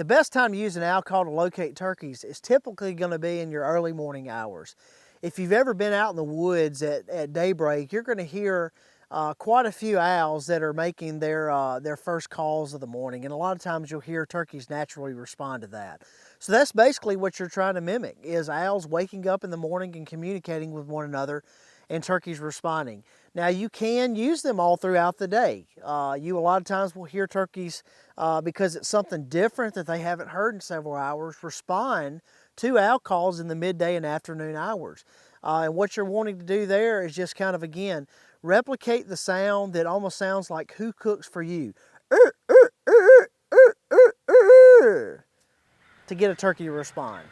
The best time to use an owl call to locate turkeys is typically going to be in your early morning hours. If you've ever been out in the woods at daybreak, you're going to hear quite a few owls that are making their first calls of the morning, and a lot of times you'll hear turkeys naturally respond to that. So that's basically what you're trying to mimic, is owls waking up in the morning and communicating with one another, and turkeys responding. Now you can use them all throughout the day. You a lot of times will hear turkeys, because it's something different that they haven't heard in several hours, respond to owl calls in the midday and afternoon hours. And what you're wanting to do there is just kind of, again, replicate the sound that almost sounds like who cooks for you, to get a turkey to respond.